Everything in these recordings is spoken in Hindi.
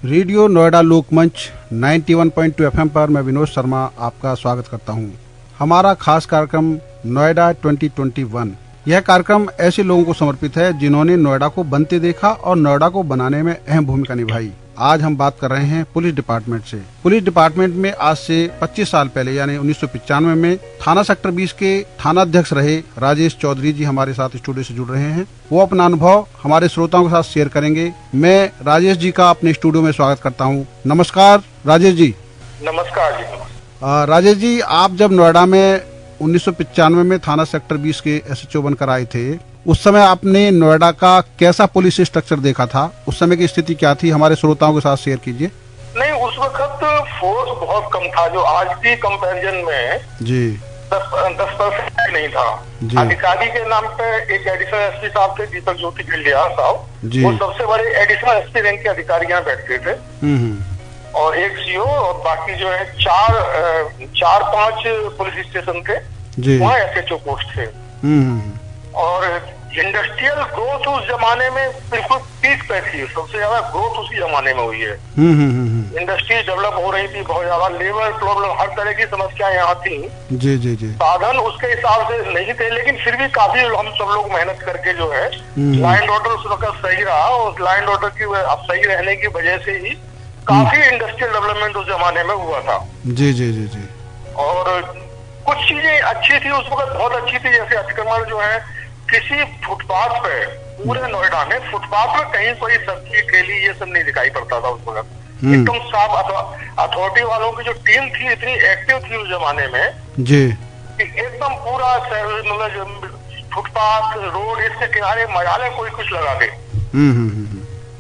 रेडियो नोएडा लोकमंच 91.2 FM पर मैं विनोद शर्मा आपका स्वागत करता हूं। हमारा खास कार्यक्रम नोएडा 2021। यह कार्यक्रम ऐसे लोगों को समर्पित है जिन्होंने नोएडा को बनते देखा और नोएडा को बनाने में अहम भूमिका निभाई। आज हम बात कर रहे हैं पुलिस डिपार्टमेंट से। पुलिस डिपार्टमेंट में आज से 25 साल पहले यानी 1995 में थाना सेक्टर 20 के थाना अध्यक्ष रहे राजेश चौधरी जी हमारे साथ स्टूडियो से जुड़ रहे हैं। वो अपना अनुभव हमारे श्रोताओं के साथ शेयर करेंगे। मैं राजेश जी का अपने स्टूडियो में स्वागत करता हूँ। नमस्कार राजेश जी। नमस्कार जी। राजेश जी, आप जब नोएडा में 1995 में थाना सेक्टर 20 के SHO बनकर आए थे, उस समय आपने नोएडा का कैसा पुलिस स्ट्रक्चर देखा था? उस समय की स्थिति क्या थी? हमारे श्रोताओं के साथ शेयर कीजिए। नहीं, उस वक्त फोर्स बहुत कम था, जो आज की कंपैरिजन में जी 10% नहीं था। अधिकारी के नाम पे एक एडिशनल एसपी साहब थे, दीपक ज्योति गिल्डिया साहब, वो सबसे बड़े एडिशनल एसपी रैंक के अधिकारी यहाँ बैठते थे। और एक CO और बाकी जो है चार पांच पुलिस स्टेशन थे, वहाँ SHO पोस्ट थे। और इंडस्ट्रियल ग्रोथ उस जमाने में बिल्कुल पीक पे थी, सबसे ज्यादा ग्रोथ उसी जमाने में हुई है। इंडस्ट्री डेवलप हो रही थी, बहुत ज्यादा लेबर प्रॉब्लम, हर तरह की समस्याएं यहाँ थी। जी जी जी। साधन उसके हिसाब से नहीं थे, लेकिन फिर भी काफी हम सब लोग मेहनत करके जो है लॉ एंड ऑर्डर उस वक्त सही रहा, और लॉ एंड ऑर्डर की सही रहने की वजह से ही काफी इंडस्ट्रियल डेवलपमेंट उस जमाने में हुआ था। जी जी जी जी। और कुछ चीजें अच्छी थी उस वक्त, बहुत अच्छी थी, जैसे अतिक्रमण जो है किसी फुटपाथ पे, पूरे नोएडा में फुटपाथ पे कहीं कोई सब्जी ठेली ये सब नहीं दिखाई पड़ता था उस वक्त। एकदम साफ अथॉरिटी वालों की जो टीम थी इतनी एक्टिव थी उस जमाने में जी, एकदम पूरा मतलब फुटपाथ रोड इसके किनारे मजाले कोई कुछ लगा दे,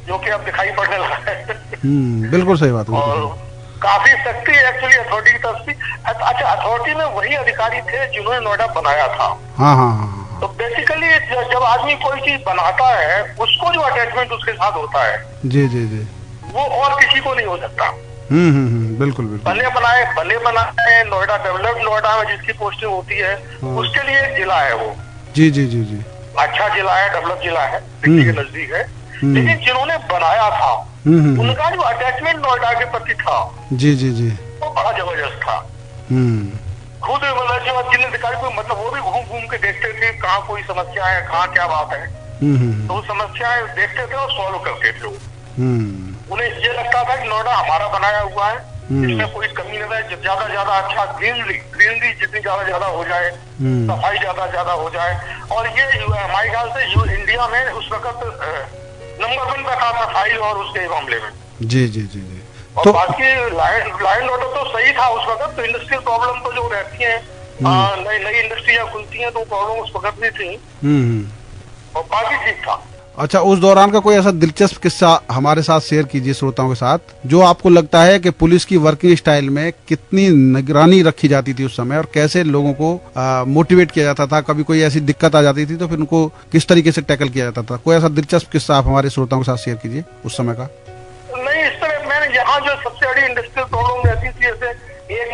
जो कि अब दिखाई पड़ने लगा है। बिल्कुल सही बात है। और काफी सख्ती एक्चुअली अथॉरिटी की तरफ से। अच्छा, अथॉरिटी में वही अधिकारी थे जिन्होंने नोएडा बनाया था। हाँ हाँ हाँ। तो बेसिकली जब आदमी कोई चीज बनाता है, उसको जो अटैचमेंट उसके साथ होता है जी जी जी, वो और किसी को नहीं हो सकता। बिल्कुल बिल्कुल। बने बनाए नोएडा डेवलप्ड नोएडा में जिसकी पोस्टिंग होती है, उसके लिए एक जिला है वो। जी जी जी जी। अच्छा जिला है, डेवलप जिला है, दिल्ली के नजदीक है। लेकिन जिन्होंने बनाया था उनका जो अटैचमेंट नोएडा के प्रति था जी जी जी, वो बड़ा जबरदस्त था। खुद मतलब जो जिन अधिकारी को मतलब वो भी घूम घूम के देखते थे कहाँ कोई समस्या है, कहाँ क्या बात है, तो समस्याएं देखते थे और सॉल्व करते थे। उन्हें ये लगता था कि नोएडा हमारा बनाया हुआ है, इसमें कोई कमी नहीं है। ज्यादा अच्छा ग्रीनरी जितनी ज्यादा हो जाए, सफाई ज्यादा हो जाए। और ये हमारे ख्याल से इंडिया में उस वक्त नंबर 1 पे था सफाई और उसके मामले में। जी जी जी जी। और तो बाकी लाइन ऑर्डर तो सही था उस वक्त। तो इंडस्ट्रियल प्रॉब्लम तो जो रहती है, नई इंडस्ट्रियां खुलती हैं तो प्रॉब्लम उस वक्त भी थी, और बाकी ठीक था। अच्छा, उस दौरान का कोई ऐसा दिलचस्प किस्सा हमारे साथ शेयर कीजिए श्रोताओं के साथ, जो आपको लगता है कि पुलिस की वर्किंग स्टाइल में कितनी निगरानी रखी जाती थी उस समय, और कैसे लोगों को मोटिवेट किया जाता था। कभी कोई ऐसी दिक्कत आ जाती थी तो फिर उनको किस तरीके से टैकल किया जाता था? कोई ऐसा दिलचस्प किस्सा आप हमारे श्रोताओं के साथ शेयर कीजिए उस समय का। नहीं, इस तरह मैंने यहाँ जो सबसे बड़ी इंडस्ट्रियल प्रॉब्लम रहती थी, जैसे 1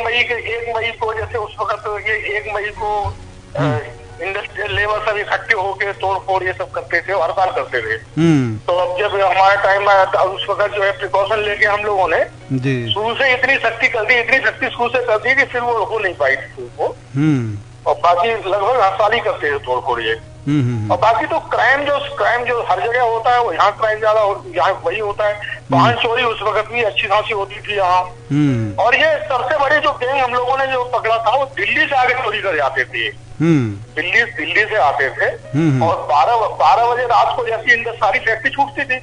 मई को जैसे उस वक्त ये 1 मई को इंडस्ट्रियल लेबर सब इकट्ठे होके तोड़ फोड़ ये सब करते थे, हड़ताल करते थे। तो अब जब हमारा टाइम आया था उस वक्त जो है प्रिकॉशन लेके हम लोगों ने शुरू से इतनी सख्ती कर दी, शुरू से कर दी कि फिर वो हो नहीं पाई थी वो। और बाकी लगभग हर साल ही करते थे तोड़ फोड़ ये। और बाकी तो क्राइम जो हर जगह होता है, वो यहाँ क्राइम ज्यादा यहाँ वही होता है। वाहन चोरी उस वक्त भी अच्छी खासी होती थी यहाँ। और ये सबसे बड़े जो गैंग हम लोगों ने जो पकड़ा था, वो दिल्ली से आगे चोरी कर जाते थे। दिल्ली से आते थे और 12 बजे रात को जैसी सारी फैक्ट्री छूटती थी,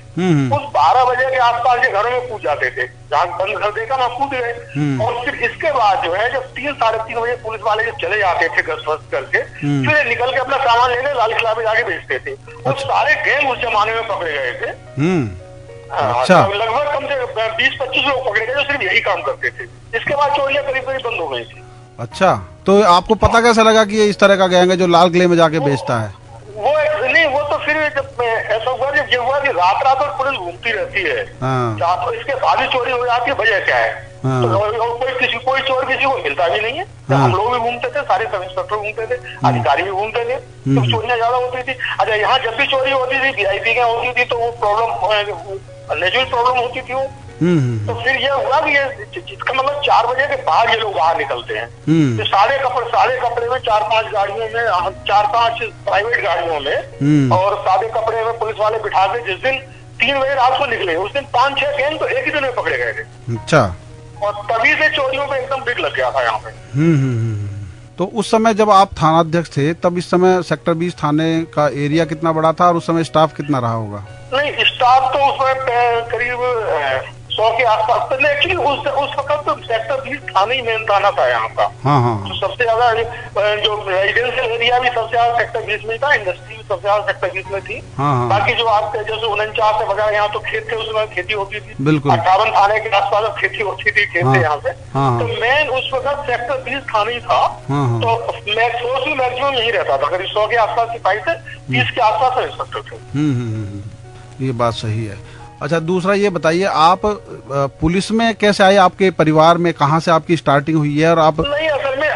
उस 12 बजे के आसपास के घरों में कूद जाते थे। जहाँ बंद घर देखा ना, कूद गए। और फिर इसके बाद जो है जब 3-3:30 बजे पुलिस वाले जब चले जाते थे गश्त वस्त करके, फिर निकल के अपना सामान लेने लाल किला पे जाके बेचते थे। और सारे गैंग उस जमाने में पकड़े गए थे। अच्छा, लगभग कम से 20-25 लोग पकड़े गए जो सिर्फ यही काम करते थे। इसके बाद चोरियां करीब बंद हो गई थी। अच्छा, तो आपको पता कैसा लगा कि ये इस तरह का गैंग है जो लाल किले में जाके बेचता है? वो तो फिर जब ऐसा हुआ कि रात और पुलिस घूमती रहती है, तो इसके बाद ही चोरी हो जाती है, वजह क्या है? तो कोई चोर किसी को मिलता भी नहीं है। हम लोग भी घूमते थे, सारे सब इंस्पेक्टर घूमते थे, अधिकारी भी घूमते थे, तो चोरियां ज्यादा होती थी। अच्छा, यहाँ जब भी चोरी होती थी VIP होती थी तो वो प्रॉब्लम नेचुरल प्रॉब्लम होती थी वो, तो फिर ये हुआ कि ये जिसका मतलब 4 बजे के बाद ये लोग बाहर निकलते हैं। तो सारे कपड़े में 4-5 गाड़ियों में, 4-5 प्राइवेट गाड़ियों में और सादे कपड़े में पुलिस वाले बिठा के जिस दिन 3 बजे रात को निकले, उस दिन 5-6 गैंग तो एक ही दिन में पकड़े गए थे। अच्छा। और तभी से चोरियों पे एकदम बिग लग गया था यहाँ पे। तो उस समय जब आप थानाध्यक्ष थे तब इस समय सेक्टर 20 थाने का एरिया कितना बड़ा था और उस समय स्टाफ कितना रहा होगा? नहीं, स्टाफ तो उसमें करीब 100 के आसपास। एक्चुअली उस वक्त तो सेक्टर 20 थाने ही मेन थाना था यहाँ का। हाँ। तो सबसे ज्यादा जो रेजिडेंशियल एरिया भी सबसे ज्यादा सेक्टर 20 में था, इंडस्ट्री भी सबसे ज्यादा सेक्टर 20 में थी। हाँ। बाकी जो आपके जैसे 49 से वगैरह यहाँ तो खेत थे, उसमें खेती होती थी। बिल्कुल। 58 थाने के आसपास खेती होती थी, खेत थे यहाँ से। तो मेन उस वक्त सेक्टर 20 थाने ही था। तो मैक्सिमम यही रहता था, करीब 100 के आसपास सिपाही थे, 30 के आसपास इंस्पेक्टर थे। ये बात सही है। अच्छा, दूसरा ये बताइए, आप पुलिस में कैसे आए? आपके परिवार में कहाँ से आपकी स्टार्टिंग हुई है? और आप नहीं, असल में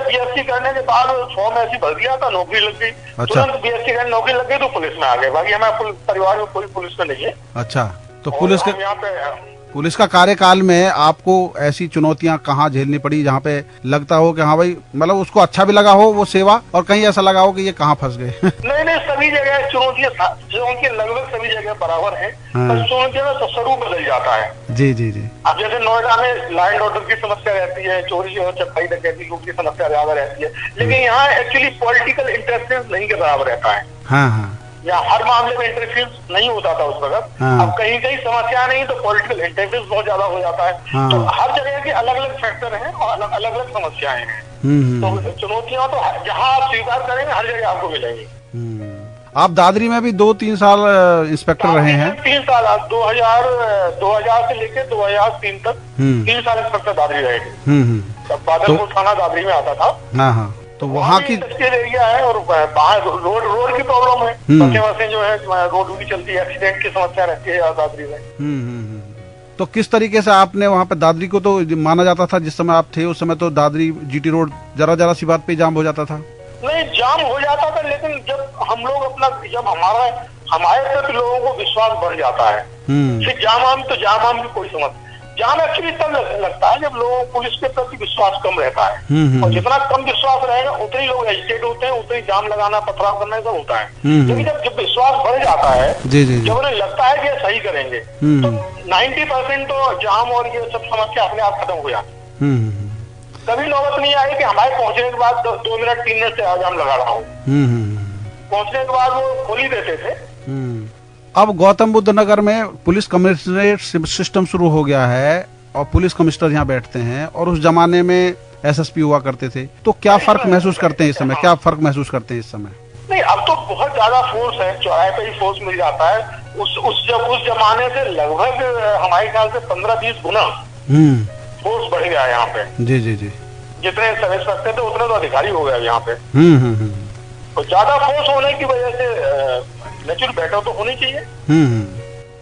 बीएससी करने के बाद फॉर्म ऐसी भर दिया था, नौकरी लग गई। अच्छा। तुरंत बीएससी करने नौकरी लग गई तो पुलिस में आ गए। बाकी हमारे परिवार में कोई पुलिस में नहीं है। अच्छा, तो पुलिस के यहाँ पे पुलिस का कार्यकाल में आपको ऐसी चुनौतियां कहाँ झेलनी पड़ी जहाँ पे लगता हो कि हाँ भाई, मतलब उसको अच्छा भी लगा हो वो सेवा, और कहीं ऐसा लगा हो कि ये कहाँ फंस गए? नहीं, सभी जगह चुनौतियां लगभग सभी जगह बराबर है। पर चुनौतियों का स्वरूप बदल जाता है। जी। अब जैसे नोएडा में लॉ एंड ऑर्डर की समस्या रहती है, चोरी और चपाई डकैती की समस्या ज्यादा रहती है, लेकिन यहाँ एक्चुअली पॉलिटिकल इंटरेस्टेंस नहीं के बराबर रहता है। हाँ। या हर मामले में इंटरफेरेंस नहीं होता था उस वक्त। अब कहीं समस्या नहीं तो पॉलिटिकल इंटरफेरेंस बहुत ज्यादा हो जाता है। तो हर जगह के अलग अलग फैक्टर हैं और अलग अलग समस्याएं हैं। तो चुनौतियां तो जहां आप स्वीकार करेंगे हर जगह आपको मिलेंगी। आप दादरी में भी 2-3 साल इंस्पेक्टर रहे हैं? 3 साल, 2000 से लेकर 2003 तक 3 साल इंस्पेक्टर दादरी रहे थे। बादलपुर थाना दादरी में आता था। हाँ। तो वहाँ की इंडस्ट्रियल एरिया है और बाहर रोड की प्रॉब्लम है। बसें जो है रोड भी चलती है, एक्सीडेंट की समस्या रहती है दादरी में। तो किस तरीके से आपने वहाँ पे दादरी को, तो माना जाता था जिस समय आप थे उस समय तो दादरी जीटी रोड जरा सी बात पे जाम हो जाता था? नहीं, जाम हो जाता था, लेकिन जब हम लोग जब हमारे तक लोगों को विश्वास बढ़ जाता है, फिर जाम की कोई समस्या। जाम एक्चुअली तब लगता है जब लोगों को पुलिस के प्रति विश्वास कम रहता है। और जितना कम विश्वास रहेगा उतने लोग एजिटेट होते हैं, उतने जाम लगाना, पथराव करना सब होता है। लेकिन जब विश्वास बढ़ जाता है, जब उन्हें लगता है कि ये सही करेंगे, तो 90% तो जाम और ये सब समस्या अपने आप खत्म हो जाती है। कभी नौबत नहीं आई कि हमारे पहुंचने के बाद 2 मिनट 3 मिनट से जाम लगा रहा हूँ। पहुंचने के बाद वो खोल ही देते थे। अब गौतम बुद्ध नगर में पुलिस कमिश्नरेट सिस्टम शुरू हो गया है और पुलिस कमिश्नर यहाँ बैठते हैं, और उस जमाने में एसएसपी हुआ करते थे। तो क्या फर्क महसूस करते हैं इस समय? इस समय? नहीं, अब तो बहुत ज्यादा फोर्स है, चौराहे पे ही फोर्स मिल जाता है। उस जमाने से लगभग हमारे ख्याल से 15-20 गुना फोर्स बढ़ गया है यहाँ पे। जी। जितने सब इंस्पेक्टर थे उतने तो अधिकारी हो गए यहाँ पे। तो ज्यादा फोर्स होने की वजह से नेचुरल बेटर तो होनी चाहिए।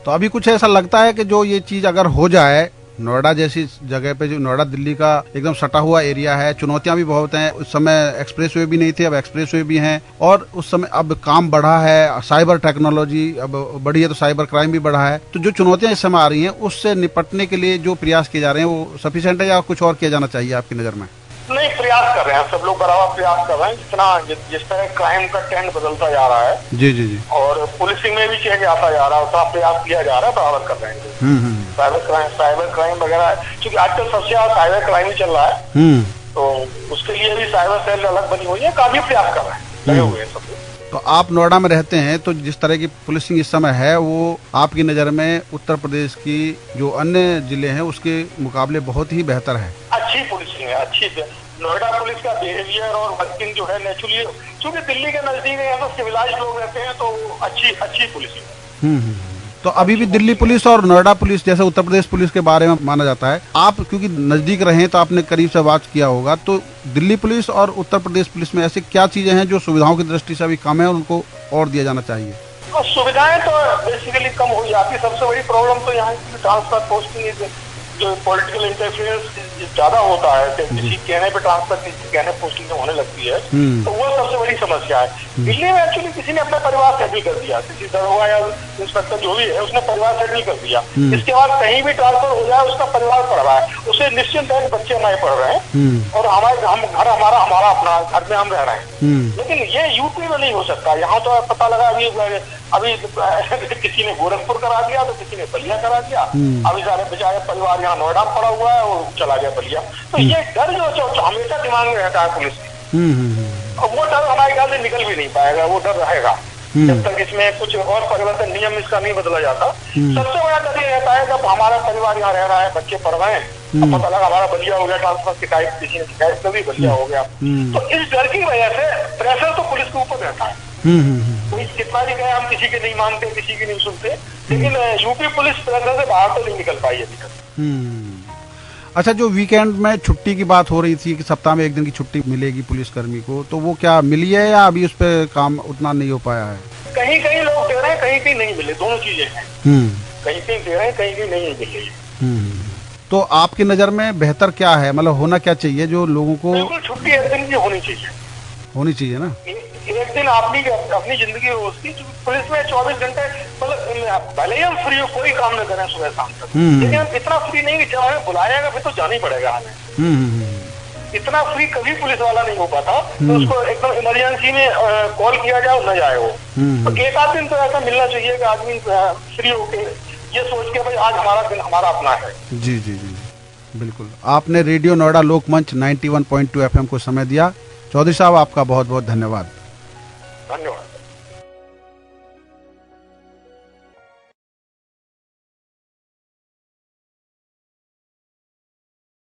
तो अभी कुछ ऐसा लगता है कि जो ये चीज अगर हो जाए, नोएडा जैसी जगह पे, जो नोएडा दिल्ली का एकदम सटा हुआ एरिया है, चुनौतियां भी बहुत हैं। उस समय एक्सप्रेसवे भी नहीं थे, अब एक्सप्रेसवे भी हैं, और उस समय अब काम बढ़ा है, साइबर टेक्नोलॉजी अब बढ़ी है तो साइबर क्राइम भी बढ़ा है। तो जो चुनौतियां इस समय आ रही हैं उससे निपटने के लिए जो प्रयास किए जा रहे हैं वो सफिशिएंट है या कुछ और किया जाना चाहिए आपकी नजर में? नहीं, प्रयास कर रहे हैं, सब लोग बराबर प्रयास कर रहे हैं। जिस तरह क्राइम का ट्रेंड बदलता जा रहा है, जी, और पुलिसिंग में भी चेंज आता जा रहा है, उतना प्रयास किया जा रहा है, बराबर कर रहे हैं। साइबर क्राइम वगैरह, क्योंकि आजकल सबसे ज्यादा साइबर क्राइम ही चल रहा है। तो उसके लिए भी साइबर सेल अलग बनी हुई है, काफी प्रयास कर रहे हैं, लगे हुए हैं सब। तो आप नोएडा में रहते हैं, तो जिस तरह की पुलिसिंग इस समय है वो आपकी नजर में उत्तर प्रदेश की जो अन्य जिले हैं उसके मुकाबले बहुत ही बेहतर है? अच्छी पुलिसिंग है, अच्छी। नोएडा पुलिस का बिहेवियर और वर्किंग जो है नेचुरली, क्योंकि दिल्ली के नजदीक है तो सिविलाइज्ड लोग रहते हैं, तो अच्छी पुलिसिंग है। तो अभी भी दिल्ली पुलिस और नोएडा पुलिस जैसे उत्तर प्रदेश पुलिस के बारे में माना जाता है, आप क्योंकि नजदीक रहे तो आपने करीब से बात किया होगा, तो दिल्ली पुलिस और उत्तर प्रदेश पुलिस में ऐसी क्या चीजें हैं जो सुविधाओं की दृष्टि से अभी कम है और उनको और दिया जाना चाहिए? सुविधाएं तो बेसिकली कम हो जाती है। सबसे बड़ी प्रॉब्लम तो यहाँ की ट्रांसफर पोस्टिंग जो पॉलिटिकल इंटरफेरेंस ज्यादा होता है, किसी कहने पे ट्रांसफर, किसी कहने पोस्टिंग होने लगती है, तो वो सबसे बड़ी समस्या है। दिल्ली में एक्चुअली किसी ने अपना परिवार सेटल कर दिया, किसी दरोगा या इंस्पेक्टर जो भी है उसने परिवार सेटल कर दिया। इसके बाद कहीं भी ट्रांसफर हो जाए उसका परिवार पढ़ रहा है, उसे निश्चिंत है कि बच्चे हमारे पढ़ रहे हैं और घर हमारा अपना घर में हम रह रहे हैं। लेकिन ये यूपी में नहीं हो सकता। यहाँ तो पता लगा अभी किसी ने गोरखपुर करा दिया तो किसी ने बलिया करा दिया, अभी सारे बेचारे परिवार यहाँ नोएडा में पड़ा हुआ है वो चला गया बलिया। तो ये डर जो हमेशा दिमाग में रहता है पुलिस की, और वो डर हमारे ख्याल से निकल भी नहीं पाएगा, वो डर रहेगा जब तक इसमें कुछ और परिवर्तन नियम इसका नहीं बदला जाता। सबसे बड़ा डर ये रहता है जब हमारा परिवार यहाँ रह रहा है, बच्चे पढ़ रहे हैं, अब पता लगा हमारा बलिया हो गया, ट्रांसफर शिकायत किसी ने शिकायत कर दी, बलिया हो गया। तो इस डर की वजह से प्रेशर तो पुलिस के ऊपर रहता है। कोई कितना भी कहे हम किसी की नहीं मानते, किसी की नहीं सुनते, लेकिन यूपी पुलिस प्रेशर से बाहर तो नहीं निकल पाई अभी तक। अच्छा, जो वीकेंड में छुट्टी की बात हो रही थी कि सप्ताह में एक दिन की छुट्टी मिलेगी पुलिसकर्मी को, तो वो क्या मिली है या अभी उस पर काम उतना नहीं हो पाया है? कहीं कहीं लोग दे रहे हैं, कहीं कहीं नहीं मिले, दोनों चीजें हैं। कहीं कहीं दे रहे हैं, कहीं कहीं नहीं मिल रही है। तो आपकी नजर में बेहतर क्या है, मतलब होना क्या चाहिए जो लोगों को? बिल्कुल छुट्टी एक दिन की होनी चाहिए, होनी चाहिए ना। एक दिन अपनी जिंदगी हो उसकी। पुलिस में 24 घंटे, मतलब भले ही हम फ्री हो, कोई काम न करें सुबह शाम तक, लेकिन हम इतना फ्री नहीं कि जब हमें बुलाएगा फिर तो जाना ही पड़ेगा हमें। इतना फ्री कभी पुलिस वाला नहीं हो पाता, तो उसको एकदम इमरजेंसी में कॉल किया जाए और न जाए वो। तो एक आध दिन तो ऐसा मिलना चाहिए कि आदमी फ्री होके ये सोच के भाई आज हमारा दिन हमारा अपना है। जी जी जी बिल्कुल। आपने रेडियो नोएडा लोकमंच 91.2 FM को समय दिया। चौधरी साहब, आपका बहुत बहुत धन्यवाद। धन्यवाद।